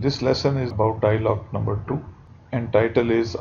This lesson is about dialogue number 2 and title is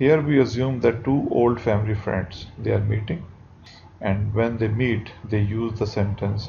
Here we assume that two old family friends, they are meeting, and when they meet they use the sentence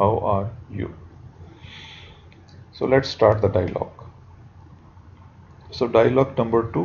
how are you. So let's start the dialogue. So dialogue number 2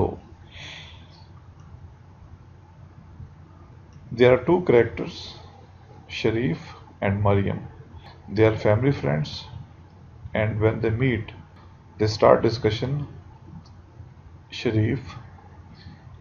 2. There are two characters, Sharif and Maryam. They are family friends, and when they meet, they start discussion. Sharif: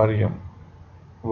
Maryam: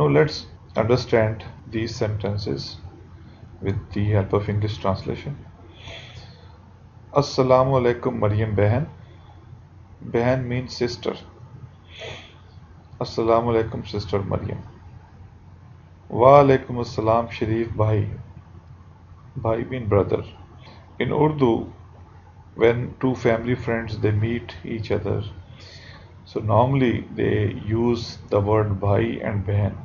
Now let's understand these sentences with the help of English translation. Assalamu alaikum Maryam behan. Behan means sister. Assalamu alaikum sister Maryam. Wa alaikum assalam Sharif bhai. Bhai mean brother. In Urdu, when two family friends they meet each other, so normally they use the word bhai and behan.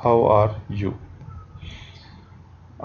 How are you?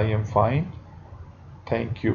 I am fine. Thank you.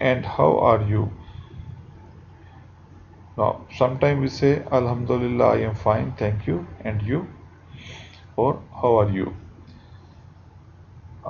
And how are you? Now, sometimes we say Alhamdulillah, I am fine, thank you, and you, or how are you?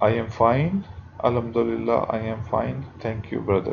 I am fine. Alhamdulillah I am fine, thank you brother.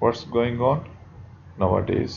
What's going on nowadays?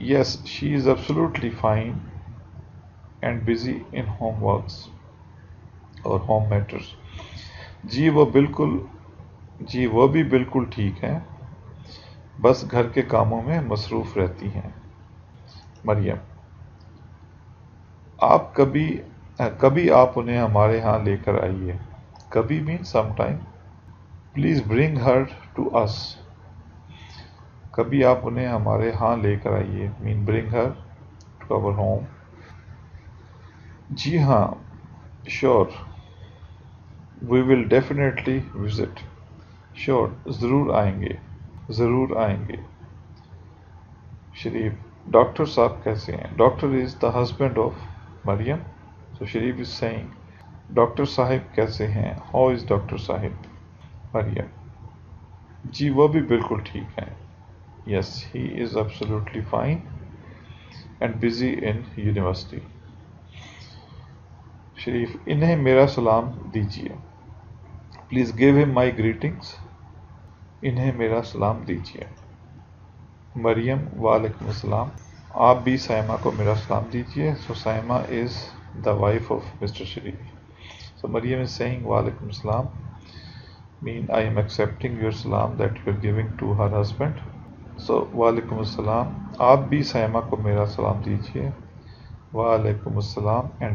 Yes, she is absolutely fine and busy in homeworks اور home matters. جی وہ بالکل جی وہ بھی بالکل ٹھیک ہیں، بس گھر کے کاموں میں مصروف رہتی ہیں. مریم: آپ کبھی آپ انہیں ہمارے ہاں لے کر آئیے. کبھی مین some time. Please bring her to us. کبھی آپ انہیں ہمارے ہاں لے کر آئیے، مین برنگ ہر ٹو اور ہوم. جی ہاں، شور، وی ول ڈیفینیٹلی وزٹ. شور، ضرور آئیں گے، ضرور آئیں گے. شریف: ڈاکٹر صاحب کیسے ہیں؟ Doctor is the husband of Maryam. So Sharif is seeing doctor صاحب کیسے ہیں؟ ہاؤ از ڈاکٹر صاحب؟ مریم: جی وہ بھی بالکل ٹھیک ہیں. یس ہی از absolutely fine and busy in university. شریف: انہیں میرا سلام دیجیے. Please give him my greetings. انہیں میرا سلام دیجیے. مریم: وعلیکم السلام. آپ بھی سائمہ کو میرا سلام دیجیے. So Saima is the wife of mister Sharif. So Maryam is saying وعلیکم السلام mean I am accepting your salam that you are giving to her husband. So وعلیکم السلام. آپ بھی سائمہ کو میرا سلام دیجیے. وعلیکم السلام. And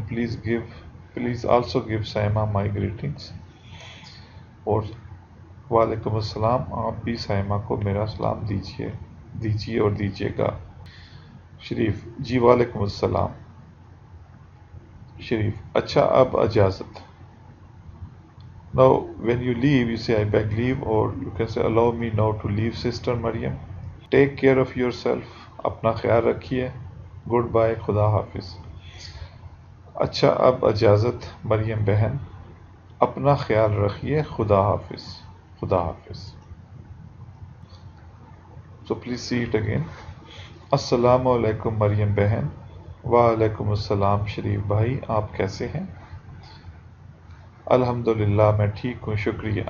please also give Saima my greetings. اور وعلیکم السلام، آپ بھی سائمہ کو میرا سلام دیجیے اور دیجیے گا. شریف: جی وعلیکم السلام. شریف: اچھا اب اجازت. Now when you leave you say I beg leave, or you can say allow me now to leave sister Maryam. Take care of yourself. اپنا خیال رکھیے. گڈ بائے، خدا حافظ. اچھا اب اجازت مریم بہن. اپنا خیال رکھیے، خدا حافظ. خدا حافظ. So please see it again. السلام علیکم مریم بہن. وعلیکم السلام شریف بھائی، آپ کیسے ہیں؟ الحمدللہ میں ٹھیک ہوں، شکریہ.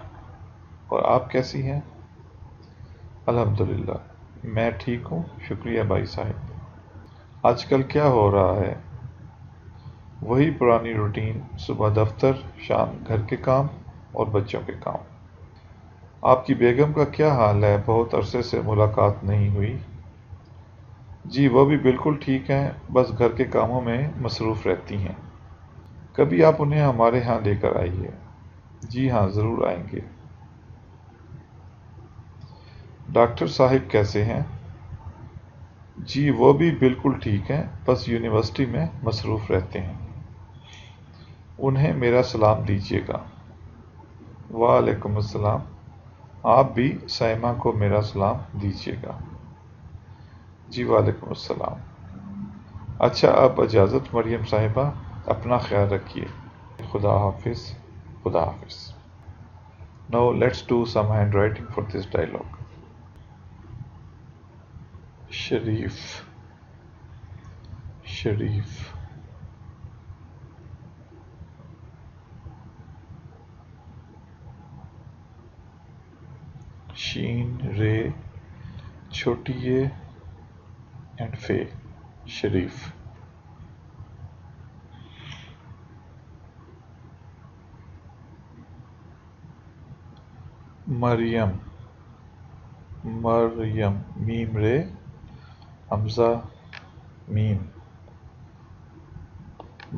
اور آپ کیسی ہیں؟ الحمدللہ میں ٹھیک ہوں، شکریہ بھائی صاحب. آج کل کیا ہو رہا ہے؟ وہی پرانی روٹین، صبح دفتر، شام گھر کے کام اور بچوں کے کام. آپ کی بیگم کا کیا حال ہے؟ بہت عرصے سے ملاقات نہیں ہوئی. جی وہ بھی بالکل ٹھیک ہیں، بس گھر کے کاموں میں مصروف رہتی ہیں. کبھی آپ انہیں ہمارے ہاں لے کر آئیے. جی ہاں ضرور آئیں گے. ڈاکٹر صاحب کیسے ہیں؟ جی وہ بھی بالکل ٹھیک ہیں، بس یونیورسٹی میں مصروف رہتے ہیں. انہیں میرا سلام دیجیے گا. وعلیکم السلام. آپ بھی سائمہ کو میرا سلام دیجیے گا. جی وعلیکم السلام. اچھا اب اجازت مریم صاحبہ، اپنا خیال رکھیے. خدا حافظ. خدا حافظ. Now let's do some handwriting for this dialogue. شریف. شریف. شین رے چھوٹی اے اینڈ فے. شریف. مریم. مریم میم رے حمزہ میم.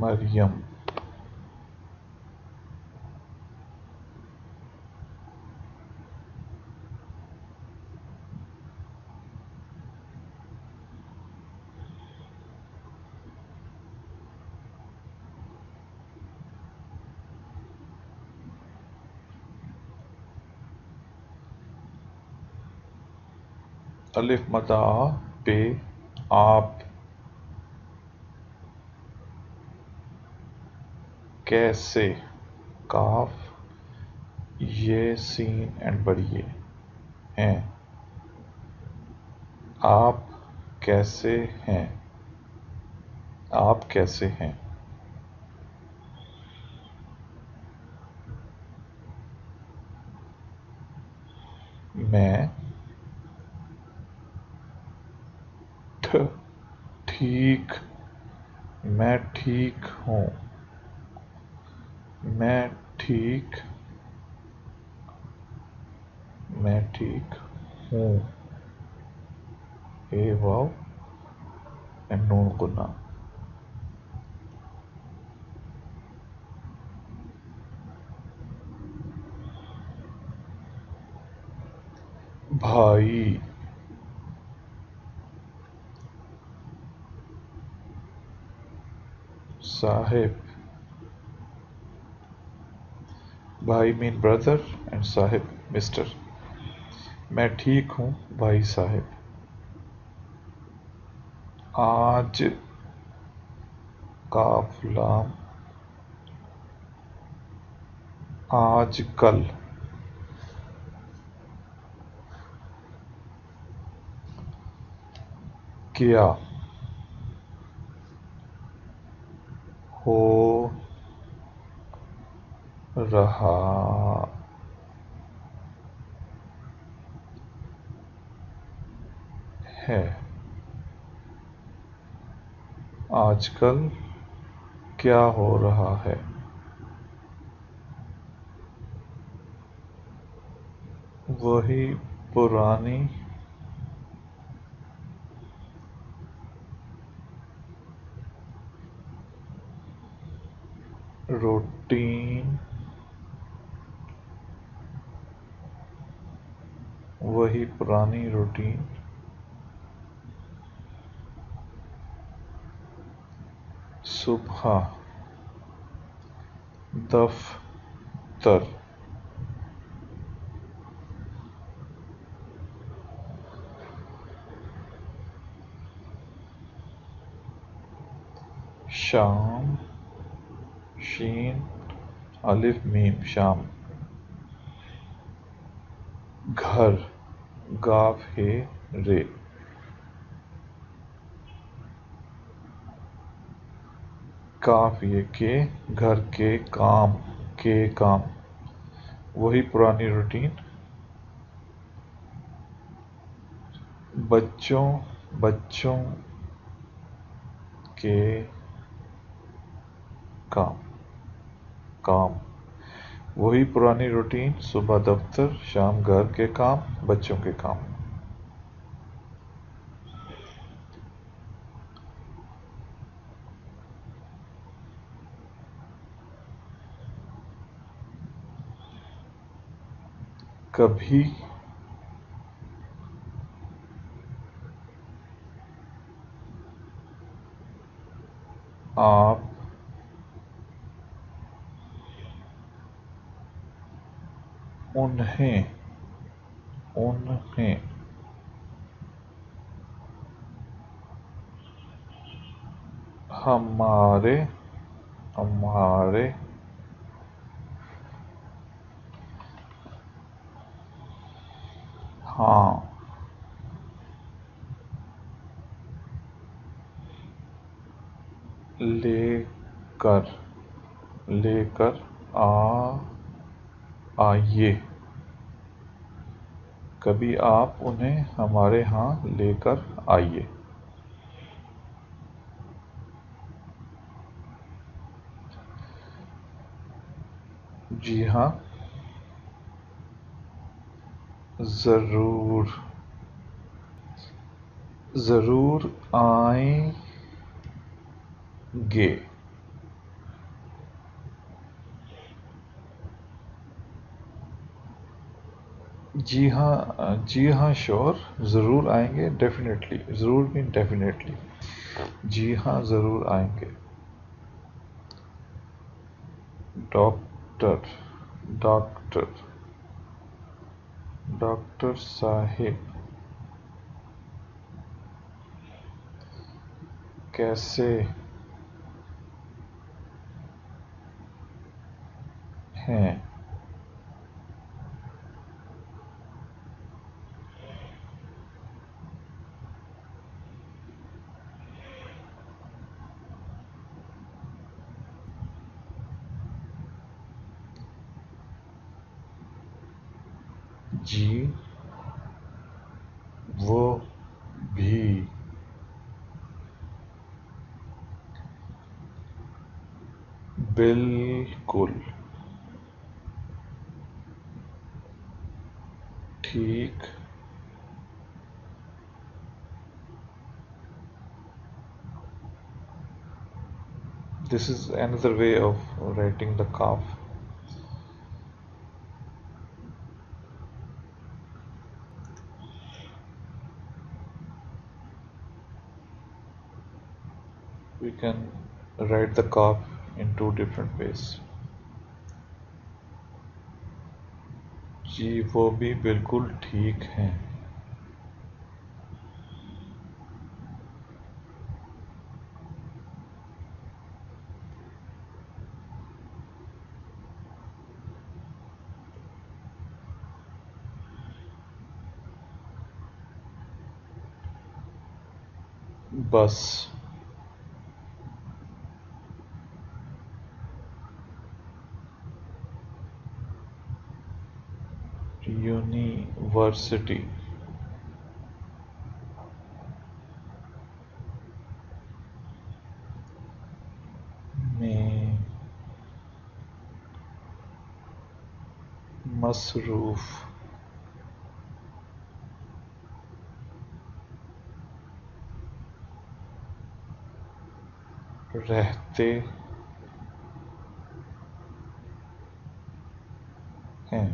مریم. الف مدہ آ پہ آپ. کیسے کاف یہ سین اینڈ بڑی ہیں. آپ کیسے ہیں؟ آپ کیسے ہیں؟ میں میں ٹھیک ہوں. میں ٹھیک ہوں. اے واو اینڈ نون گنا. بھائی. صاحب. بھائی مین بردر اینڈ صاحب مسٹر. میں ٹھیک ہوں بھائی صاحب. آج کاف لام. آج کل. کیا. ہو رہا ہے. آج کل کیا ہو رہا ہے. وہی پرانی روٹین. وہی پرانی روٹین. صبح. دفتر. شام. شین الف میم شام. گھر. گاف ہے رے. کاف یہ کہ گھر کے کام. وہی پرانی روٹین. بچوں کے کام. وہی پرانی روٹین. صبح دفتر، شام گھر کے کام، بچوں کے کام. کبھی آپ انہیں ہمارے ہاں لے کر آئیے. کبھی آپ انہیں ہمارے ہاں لے کر آئیے. جی ہاں ضرور آئیں گے. جی ہاں شور. ضرور آئیں گے. ڈیفینیٹلی. ضرور مین ڈیفینیٹلی. جی ہاں ضرور آئیں گے. ڈاکٹر صاحب. کیسے ہیں. جی وہ بھی. بالکل ٹھیک. This is another way of writing the calf. We can write the calf in two different ways. جی وہ بھی بالکل ٹھیک ہیں. بس یونیورسٹی میں مصروف رہتے ہیں.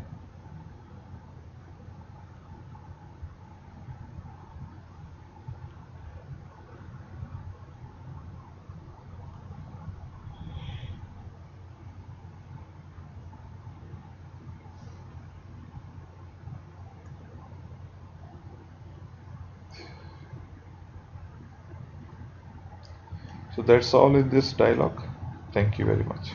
So that's all in this dialogue. Thank you very much.